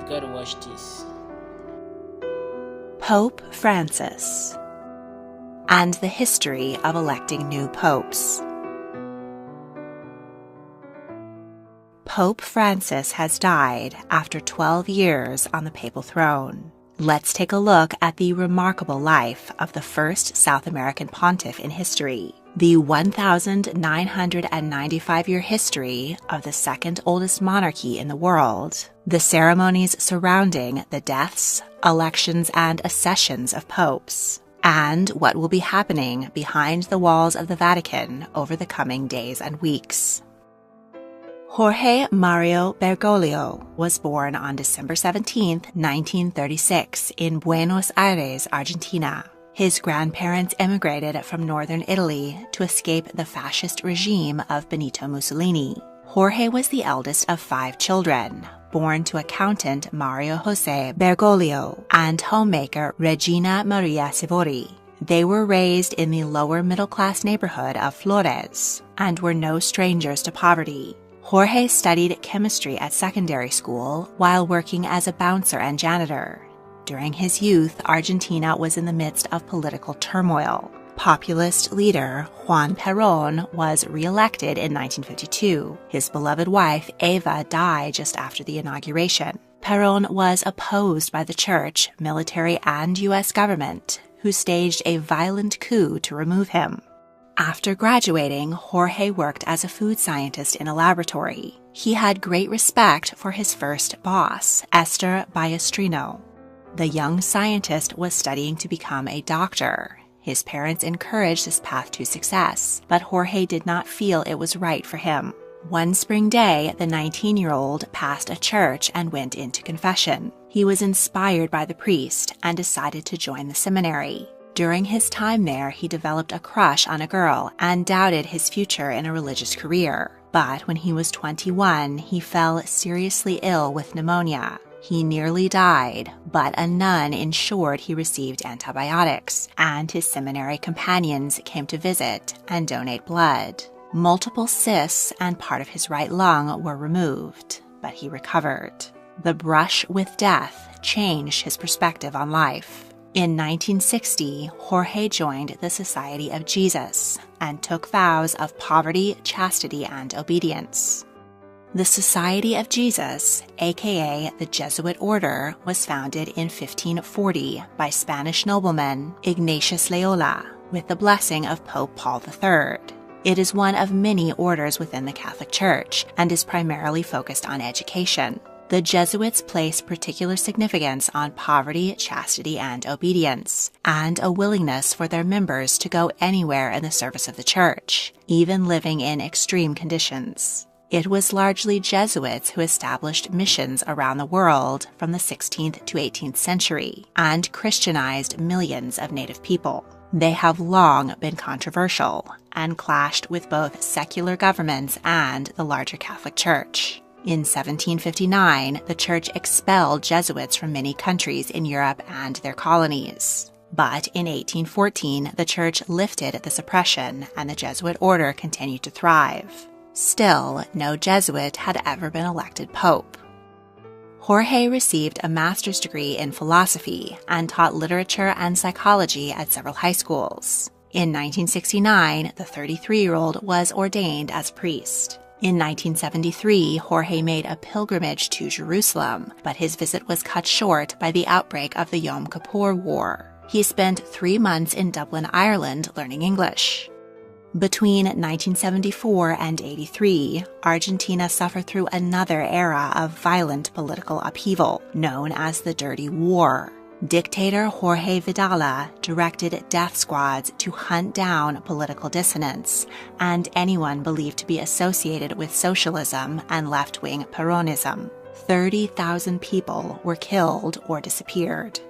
You've got to watch this. Pope Francis and the history of electing new popes. Pope Francis has died after 12 years on the papal throne. Let's take a look at the remarkable life of the first South American pontiff in history, the 1,995-year history of the second oldest monarchy in the world, the ceremonies surrounding the deaths, elections, and accessions of popes, and what will be happening behind the walls of the Vatican over the coming days and weeks. Jorge Mario Bergoglio was born on December 17, 1936, in Buenos Aires, Argentina. His grandparents immigrated from northern Italy to escape the fascist regime of Benito Mussolini. Jorge was the eldest of 5 children, born to accountant Mario Jose Bergoglio and homemaker Regina Maria Sivori. They were raised in the lower middle-class neighborhood of Flores and were no strangers to poverty. Jorge studied chemistry at secondary school while working as a bouncer and janitor. During his youth, Argentina was in the midst of political turmoil. Populist leader Juan Perón was re-elected in 1952. His beloved wife, Eva, died just after the inauguration. Perón was opposed by the church, military, and U.S. government, who staged a violent coup to remove him. After graduating, Jorge worked as a food scientist in a laboratory. He had great respect for his first boss, Esther Balestrino. The young scientist was studying to become a doctor. His parents encouraged this path to success, but Jorge did not feel it was right for him. One spring day, the 19-year-old passed a church and went into confession. He was inspired by the priest and decided to join the seminary. During his time there, he developed a crush on a girl and doubted his future in a religious career. But when he was 21, he fell seriously ill with pneumonia. He nearly died, but a nun ensured he received antibiotics, and his seminary companions came to visit and donate blood. Multiple cysts and part of his right lung were removed, but he recovered. The brush with death changed his perspective on life. In 1960, Jorge joined the Society of Jesus and took vows of poverty, chastity, and obedience. The Society of Jesus, aka the Jesuit Order, was founded in 1540 by Spanish nobleman Ignatius Loyola with the blessing of Pope Paul III. It is one of many orders within the Catholic Church and is primarily focused on education. The Jesuits place particular significance on poverty, chastity, and obedience, and a willingness for their members to go anywhere in the service of the Church, even living in extreme conditions. It was largely Jesuits who established missions around the world from the 16th to 18th century and Christianized millions of native people. They have long been controversial and clashed with both secular governments and the larger Catholic Church. In 1759, the Church expelled Jesuits from many countries in Europe and their colonies. But in 1814, the Church lifted the suppression and the Jesuit order continued to thrive. Still, no Jesuit had ever been elected pope. Jorge received a master's degree in philosophy and taught literature and psychology at several high schools. In 1969, the 33-year-old was ordained as priest. In 1973, Jorge made a pilgrimage to Jerusalem, but his visit was cut short by the outbreak of the Yom Kippur War. He spent 3 months in Dublin, Ireland, learning English. Between 1974 and 83, Argentina suffered through another era of violent political upheaval, known as the Dirty War. Dictator Jorge Videla directed death squads to hunt down political dissidents and anyone believed to be associated with socialism and left-wing Peronism. 30,000 people were killed or disappeared.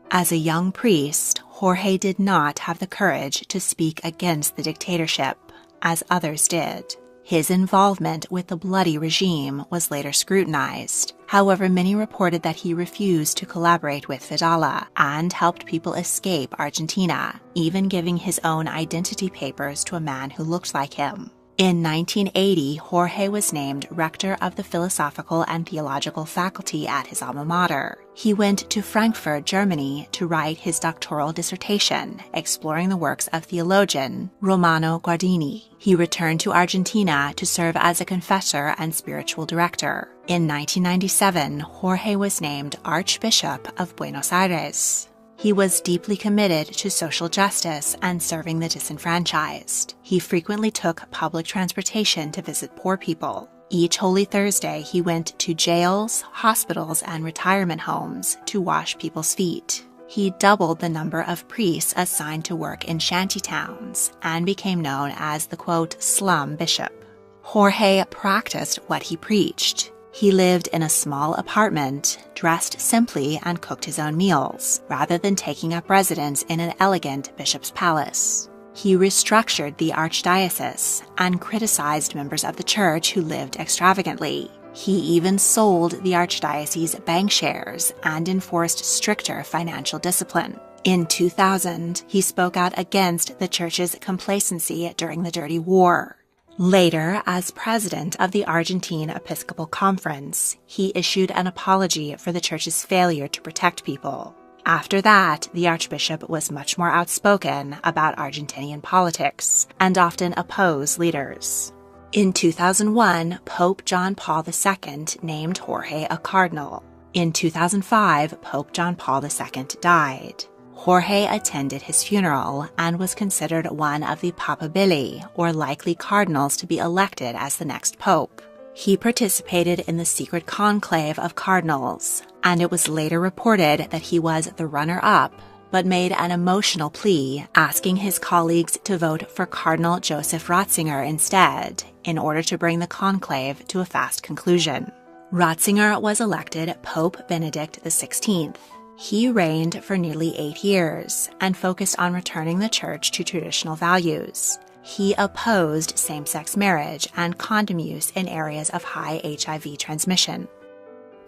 As a young priest, Jorge did not have the courage to speak against the dictatorship, as others did. His involvement with the bloody regime was later scrutinized. However, many reported that he refused to collaborate with Videla and helped people escape Argentina, even giving his own identity papers to a man who looked like him. In 1980, Jorge was named rector of the Philosophical and Theological faculty at his alma mater. He went to Frankfurt, Germany, to write his doctoral dissertation, exploring the works of theologian Romano Guardini. He returned to Argentina to serve as a confessor and spiritual director. In 1997, Jorge was named Archbishop of Buenos Aires. He was deeply committed to social justice and serving the disenfranchised. He frequently took public transportation to visit poor people. Each Holy Thursday, he went to jails, hospitals, and retirement homes to wash people's feet. He doubled the number of priests assigned to work in shantytowns and became known as the, quote, slum bishop. Jorge practiced what he preached. He lived in a small apartment, dressed simply, and cooked his own meals, rather than taking up residence in an elegant bishop's palace. He restructured the archdiocese and criticized members of the church who lived extravagantly. He even sold the archdiocese bank shares and enforced stricter financial discipline. In 2000, he spoke out against the church's complacency during the Dirty War. Later, as president of the Argentine Episcopal Conference, he issued an apology for the church's failure to protect people. After that, the archbishop was much more outspoken about Argentinian politics and often opposed leaders. In 2001, Pope John Paul II named Jorge a cardinal. In 2005, Pope John Paul II died. Jorge attended his funeral and was considered one of the papabili, or likely cardinals to be elected as the next pope. He participated in the secret conclave of cardinals, and it was later reported that he was the runner-up, but made an emotional plea asking his colleagues to vote for Cardinal Joseph Ratzinger instead, in order to bring the conclave to a fast conclusion. Ratzinger was elected Pope Benedict XVI. He reigned for nearly 8 years and focused on returning the church to traditional values. He opposed same-sex marriage and condom use in areas of high HIV transmission.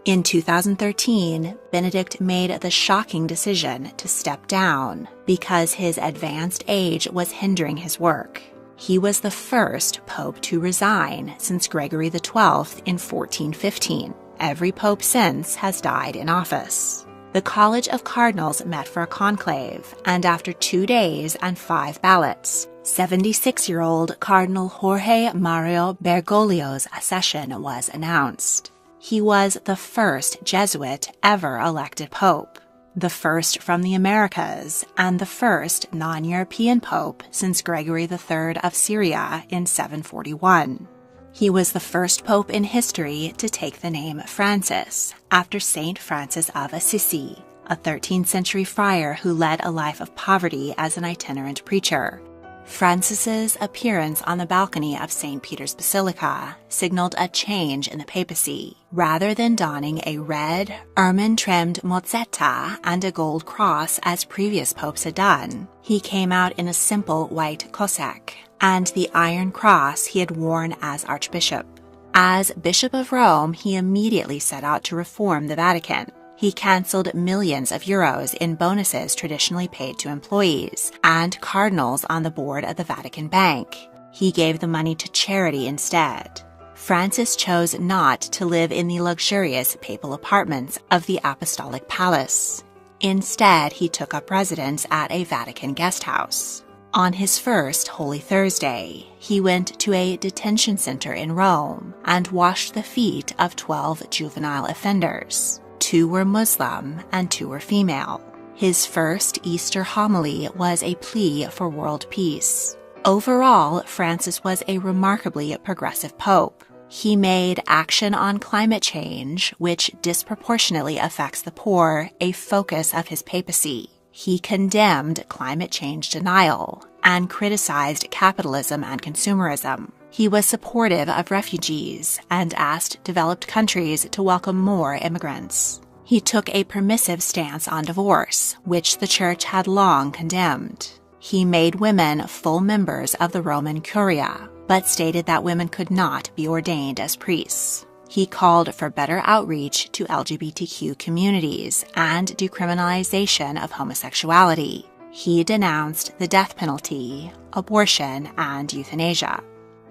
In 2013, Benedict made the shocking decision to step down because his advanced age was hindering his work. He was the first pope to resign since Gregory XII in 1415. Every pope since has died in office. The College of Cardinals met for a conclave, and after 2 days and 5 ballots, 76-year-old Cardinal Jorge Mario Bergoglio's accession was announced. He was the first Jesuit ever elected pope, the first from the Americas, and the first non-European pope since Gregory III of Syria in 741. He was the first pope in history to take the name Francis, after Saint Francis of Assisi, a 13th century friar who led a life of poverty as an itinerant preacher. Francis's appearance on the balcony of St. Peter's Basilica signaled a change in the papacy. Rather than donning a red, ermine-trimmed mozzetta and a gold cross as previous popes had done, he came out in a simple white cassock and the iron cross he had worn as archbishop. As Bishop of Rome, he immediately set out to reform the Vatican. He canceled millions of euros in bonuses traditionally paid to employees and cardinals on the board of the Vatican Bank. He gave the money to charity instead. Francis chose not to live in the luxurious papal apartments of the Apostolic Palace. Instead, he took up residence at a Vatican guest house. On his first Holy Thursday, he went to a detention center in Rome and washed the feet of 12 juvenile offenders. 2 were Muslim and 2 were female. His first Easter homily was a plea for world peace. Overall, Francis was a remarkably progressive pope. He made action on climate change, which disproportionately affects the poor, a focus of his papacy. He condemned climate change denial and criticized capitalism and consumerism. He was supportive of refugees and asked developed countries to welcome more immigrants. He took a permissive stance on divorce, which the Church had long condemned. He made women full members of the Roman Curia, but stated that women could not be ordained as priests. He called for better outreach to LGBTQ communities and decriminalization of homosexuality. He denounced the death penalty, abortion, and euthanasia.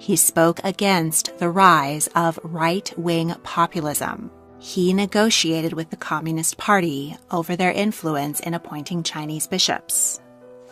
He spoke against the rise of right-wing populism. He negotiated with the Communist Party over their influence in appointing Chinese bishops.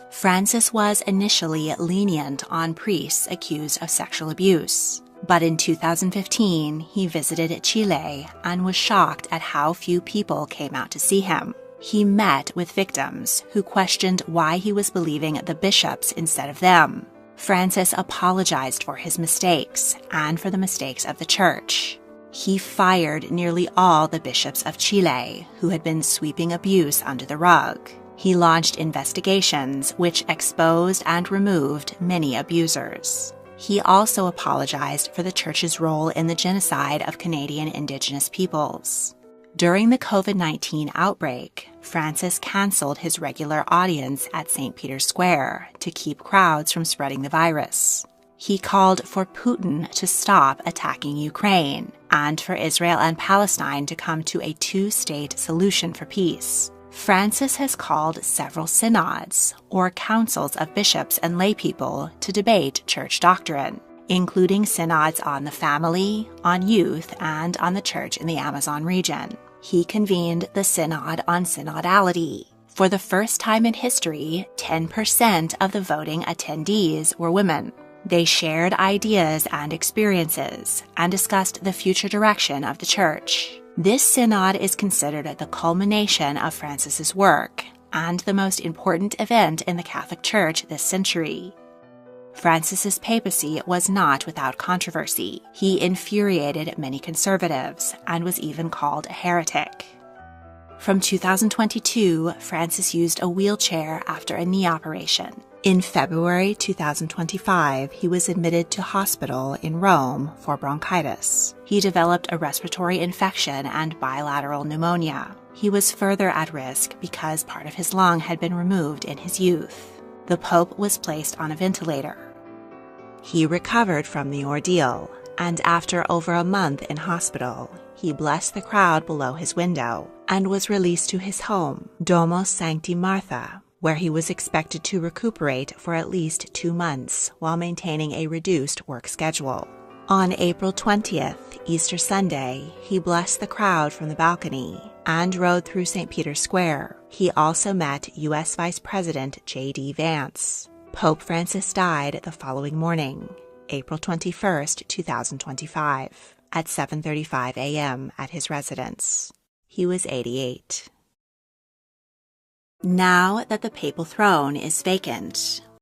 Francis was initially lenient on priests accused of sexual abuse, but in 2015 he visited Chile and was shocked at how few people came out to see him. He met with victims who questioned why he was believing the bishops instead of them. Francis apologized for his mistakes and for the mistakes of the church. He fired nearly all the bishops of Chile who had been sweeping abuse under the rug. He launched investigations which exposed and removed many abusers. He also apologized for the church's role in the genocide of Canadian Indigenous peoples. During the COVID-19 outbreak, Francis canceled his regular audience at St. Peter's Square to keep crowds from spreading the virus. He called for Putin to stop attacking Ukraine and for Israel and Palestine to come to a two-state solution for peace. Francis has called several synods, or councils of bishops and laypeople, to debate church doctrine, including synods on the family, on youth, and on the church in the Amazon region. He convened the Synod on Synodality. For the first time in history, 10% of the voting attendees were women. They shared ideas and experiences and discussed the future direction of the church. This synod is considered the culmination of Francis's work and the most important event in the Catholic Church this century. Francis's papacy was not without controversy. He infuriated many conservatives and was even called a heretic. From 2022, Francis used a wheelchair after a knee operation. In February 2025, he was admitted to hospital in Rome for bronchitis. He developed a respiratory infection and bilateral pneumonia. He was further at risk because part of his lung had been removed in his youth. The Pope was placed on a ventilator. He recovered from the ordeal, and after over a month in hospital, he blessed the crowd below his window and was released to his home, Domus Sancti Martha, where he was expected to recuperate for at least 2 months while maintaining a reduced work schedule. On April 20th, Easter Sunday, he blessed the crowd from the balcony and rode through St. Peter's Square. He also met U.S. Vice President J.D. Vance. Pope Francis died the following morning, April 21st, 2025, at 7:35 a.m. at his residence. He was 88. Now that the papal throne is vacant,